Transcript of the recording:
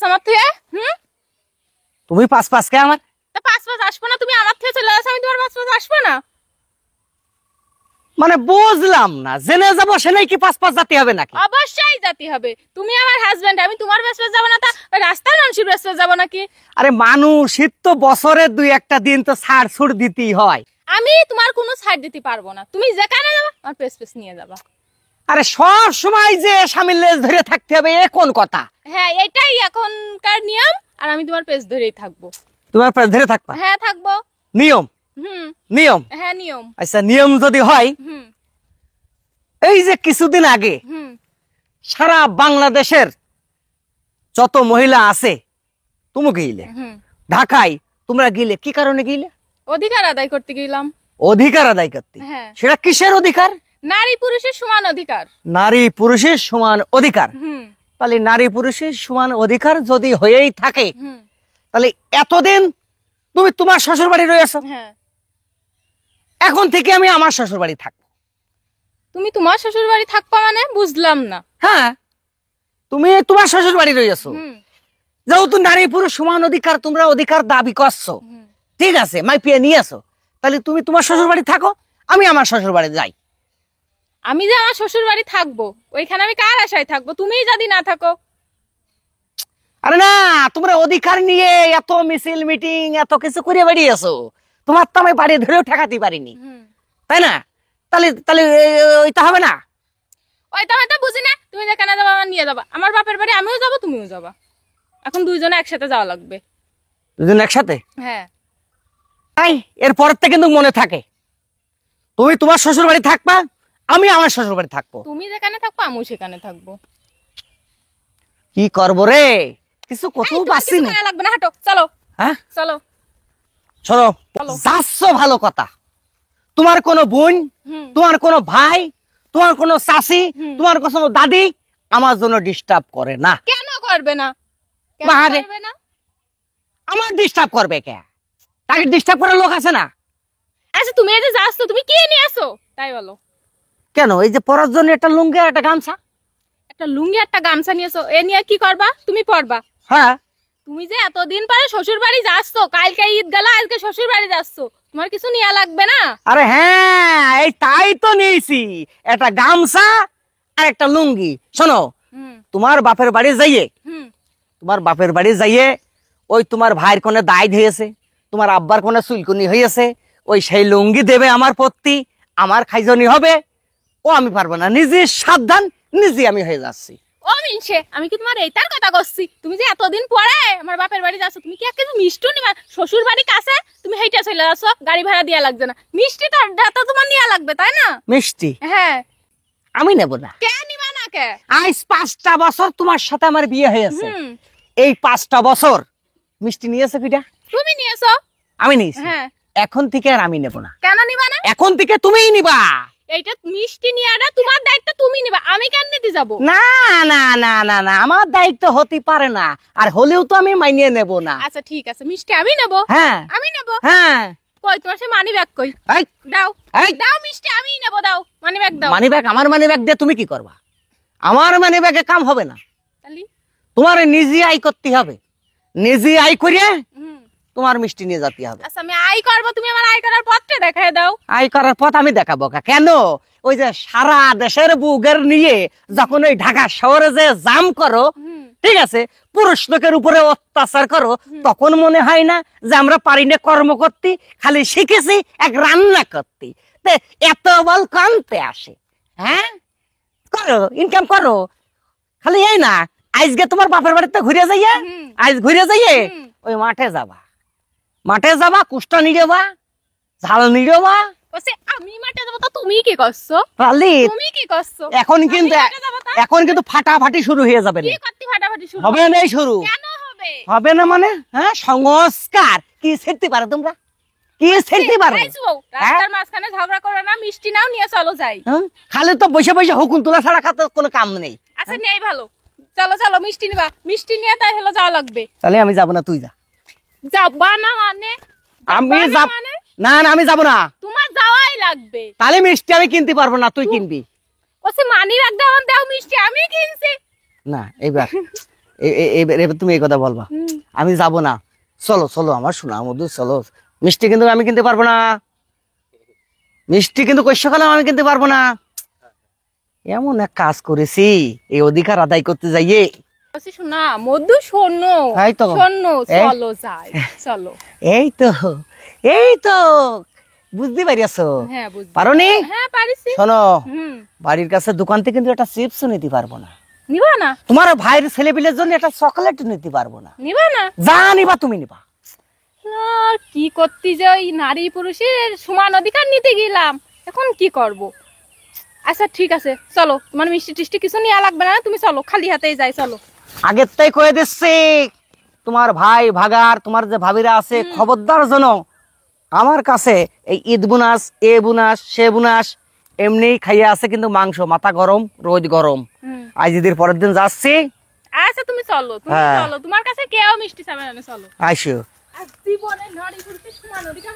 আমার থেকে? তুমি 5-5 কে আমার? তা 5-5 আসবো না? তুমি আমার থেকে চলে আসো, আমি তোমার 5-5 আসবো না? মানে বুঝলাম না, জেনে যাবো সেটাই কি 5-5 জাতি হবে নাকি? অবশ্যই জাতি হবে। তুমি আমার হাজবেন্ড, আমি তোমার 5-5 যাবো না? তা ওই রাস্তার মানুষের 5-5 যাবো নাকি? আরে মানুষের তো বছরে 2-1টা দিন তো ছাড় ছুড় দিতেই হয়। আমি তোমার কোনো ছাড় দিতে পারবো না। তুমি যেখানে যাবা আমার পেস নিয়ে যাবা। আরে সব সময় যে স্বামীর লেজ ধরে থাকতে হবে এ কোন কথা? হ্যাঁ, এটাই এখনকার নিয়ম। আর আমি তোমার পেস ধরেই থাকবো। তোমার পা ধরে থাকবা? হ্যাঁ, থাকবো। নিয়ম? নিয়ম? হ্যাঁ, নিয়ম। আচ্ছা, নিয়ম যদি হয়, এই যে কিছুদিন আগে সারা বাংলাদেশের যত মহিলা আছে তুমি গিলে, ঢাকায় তোমরা গিলে কি কারণে গিলে? অধিকার আদায় করতে গেলাম। অধিকার আদায় করতে? হ্যাঁ। সেটা কিসের অধিকার? নারী পুরুষের সমান অধিকার। নারী পুরুষের সমান অধিকার? তাহলে নারী পুরুষের সমান অধিকার যদি হয়েই থাকে, তাহলে এতদিন তুমি তোমার শ্বশুর বাড়ি রয়েছো, হ্যাঁ। এখন থেকে আমি আমার শ্বশুর বাড়ি থাকবো। তুমি তোমার শ্বশুর বাড়ি থাকবা মানে? বুঝলাম না। হ্যাঁ, তুমি তোমার শ্বশুর বাড়ি রয়েছো, যেহেতু নারী পুরুষ সমান অধিকার তোমরা অধিকার দাবি করছো, ঠিক আছে, মাইপিয়ে নিয়ে আসো, তাহলে তুমি তোমার শ্বশুর বাড়ি থাকো, আমি আমার শ্বশুর বাড়ি যাই। আমি যে আমার শ্বশুর বাড়ি থাকবো, ওইখানে আমি কার আশায় থাকবো? তুমিই যদি না থাকো। আরে না, তোমরা অধিকার নিয়ে এত মিছিল মিটিং এত কিছু করে বেরিয়েছো, তোমার তো আমি বাড়ি ধরেও ঠেকাতে পারিনি, তাই না? তাহলে তাহলে ওইটা হবে না? ওইটা হয়তো বুঝি না। তুমি যেখানে যাবা আমার নিয়ে যাবা। আমার বাপের বাড়ি আমিও যাবো, তুমিও যাবা। এখন দুইজনে একসাথে যাওয়া লাগবে। দুজন একসাথে? হ্যাঁ। তাই এরপরের থেকে কিন্তু মনে থাকে, তুমি তোমার শ্বশুর বাড়ি থাকবা, আমি আমার শ্বশুর বাড়ি থাকবো। তুমি যেখানে থাকবো আমিও সেখানে থাকবো। কি করবো রে, কিছু কোথাও পাচ্ছি না। লাগবে না, হাঁটো, চলো। হ্যাঁ, চলো। শোনো, যাচ্ছ ভালো কথা, তোমার কোনো বোন, তোমার কোনো ভাই, তোমার কোনো চাচি, তোমার কোনো দাদি আমার জন্য ডিস্টার্ব করে না। কেন করবে না? কেন বাহারে। করবে না? আমার ডিস্টার্ব করবে কে? তাকে ডিস্টার্ব করার লোক আছে না? আচ্ছা, তুমি এই যে যাচ্ছ, তুমি কি নিয়ে আসো তাই বলো। কেন, এই যে পরার জন্য একটা লুঙ্গি আর একটা গামছা। একটা লুঙ্গি একটা গামছা নিয়েছো, এ নিয়ে কি করবা? তুমি পরবা। হ্যাঁ। তুমি যে এতদিন পরে শ্বশুর বাড়ি যাচ্ছ, কালকে ঈদ গেল, আজকে শ্বশুর বাড়ি যাচ্ছ, তোমার কিছু নিয়ে লাগবে না? আরে হ্যাঁ, এই তাই তো নিয়েছি, একটা গামছা আর একটা লুঙ্গি। শোনো, তোমার বাপের বাড়ি যাইয়ে, তোমার বাপের বাড়ি যাইয়ে ওই তোমার ভাইয়ের কোনে দায় হয়েছে, তোমার আব্বার কোনে চুলকুনি হয়েছে, ওই সেই লুঙ্গি দেবে আমার প্রতি, আমার খাইজনি হবে, ও আমি পারবো না, নিজে সাবধান, নিজে আমি হয়ে যাচ্ছি। ও মিনসে, আমি কি তোমার এইটার কথা করছি? তুমি যে এতদিন পরে আমার বাপের বাড়ি যাচ্ছ, তুমি কি এক কেজি মিষ্টি নিবা? শ্বশুর বাড়ি কাছে, তুমি হেইটা চলে যাচ্ছ, গাড়ি ভাড়া দিয়া লাগবে না। মিষ্টি তো তোমার নিয়া লাগবে, তাই না? মিষ্টি? হ্যাঁ। আমি নেব না। কে নিবা না কে? আজ 5টা বছর তোমার সাথে আমার বিয়ে হয়েছে, এই 5টা বছর মিষ্টি নিয়েছে কিটা? তুমি নিয়েছো। আমি নিয়েছি। হ্যাঁ। এখন থেকে আর আমি নেব না। কেন নিবা না? এখন থেকে তুমিই নিবা। এইটা মিষ্টি নিয়াটা তোমার দায়িত্ব, তুমি নিবা, আমি কেন নিতে যাব? না না না না না, আমার দায়িত্ব হতে পারে না, আর হলেও তো আমি মাইনিয়ে নেব না। আচ্ছা ঠিক আছে, মিষ্টি আমি নেব। হ্যাঁ আমি নেব। হ্যাঁ। কই তোমার সে মানি ব্যাগ কই? এই, দাও। এই। দাও মিষ্টি আমি নেব, দাও মানি ব্যাগ দাও। Money bag? আমার মানি ব্যাগ দিয়ে তুমি কি করবা? আমার মানি ব্যাগে কাম হবে না, তালি তোমার নিজে আয় করতে হবে, নিজে আয় করিয়ে তোমার মিষ্টি নিয়ে যেতে হবে। আচ্ছা আমি আই করব, তুমি আমার আই করার পথটা দেখায় দাও। আয় করার পথ আমি দেখাবো। কেন, ওই যে সারা দেশের বুকের নিয়ে যখন ওই ঢাকা শহরে যে জাম করো, ঠিক আছে, পুরুষ লোকের উপরে অত্যাচার করো, তখন মনে হয় না যে আমরা পারি না কর্ম করতে, খালি শিখেছি এক রান্না করতে। এত বল কানতে আসে? হ্যাঁ, করো, ইনকাম করো, খালি এই না। আজকে তোমার বাপের বাড়িতে ঘুরে যাইয়ে, আজ ঘুরে যাইয়ে ওই মাঠে যাবা, মাঠে যাবা, কুষ্টা নিড়েবা, ঝাল নিড়েবা। ওসে আমি মাঠে যাব তো তুমি কি করছো? তুমি কি করছো? এখন কিন্তু ফাটাফাটি শুরু হয়ে যাবে। কি করতে ফাটাফাটি শুরু হবে না? শুরু কেন হবে? হবে না মানে? হ্যাঁ, সংস্কার কি ছেড়তে পারো তোমরা? কি ছেড়তে পারো? রাস্তার মাঝখানে ঝগড়া করো না, মিষ্টি নাও নিয়ে চলো যাই। খালি তো বসে বসে হুকুম তোলা ছাড়া খাতে কোনো কাম নেই। আচ্ছা নেই ভালো, চলো চলো মিষ্টি নিবা, মিষ্টি নিয়ে তাই হলো যাওয়া লাগবে। তাহলে আমি যাব না, তুই যা। যাবা না মানে? আমি যাব না, না আমি যাব না। তোমার যাওয়াই লাগবে। তাহলে মিষ্টি আমি কিনতে পারবো না, তুই কিনবি। ওসে মানি রাখ দাও, দাও মিষ্টি আমি কিনছি। না, এইবার এবার তুমি এই কথা বলবা, আমি যাব না। চলো চলো আমার সোনা মধু, চলো। মিষ্টি কিন্তু আমি কিনতে পারবো না, মিষ্টি কিন্তু কৈশকালাম আমি কিনতে পারবো না। এমন এক কাজ করেছি এই অধিকার আদায় করতে যাইয়ে। শোনা মধু, শোনো এই তো। শোনো, এই। চলো যাই, চলো। এই তো, এই তো, বুঝতে পারিয়াছো? হ্যাঁ বুঝছি। পারোনি? হ্যাঁ পারিছি। শোনো, হুম। বাড়ির কাছে দোকান থেকে কিন্তু একটা চিপস নিতে পারবো না, নিবা না? তোমার ভাইয়ের ছেলেপিলের জন্য একটা চকলেট নিতে পারবো না। নিবা না? যা নিবা তুমি নিবা। কি করতে যে ওই নারী পুরুষের সমান অধিকার নিতে গেলাম, এখন কি করব? আচ্ছা ঠিক আছে, চলো। তোমার মিষ্টি টিষ্টি কিছু নেওয়া লাগবে না, তুমি চলো, খালি হাতেই যাই, চলো। আগের তাই কয়ে দিচ্ছি, তোমার ভাই ভাগার তোমার যে ভাবিরা আছে, খবরদার যেন আমার কাছে এই ঈদ বোনাস, এ বোনাস, সে বোনাস এমনি খাইয়া আছে, কিন্তু মাংস মাথা গরম, রোদ গরম। আজ ঈদের পরের দিন যাচ্ছি। আচ্ছা তুমি চলো, তুমি হ্যাঁ। চলো, তোমার কাছে কেউ মিষ্টি চাবে না, চলো। আইসো। আর জীবনে নারী পুরুষের সমান অধিকার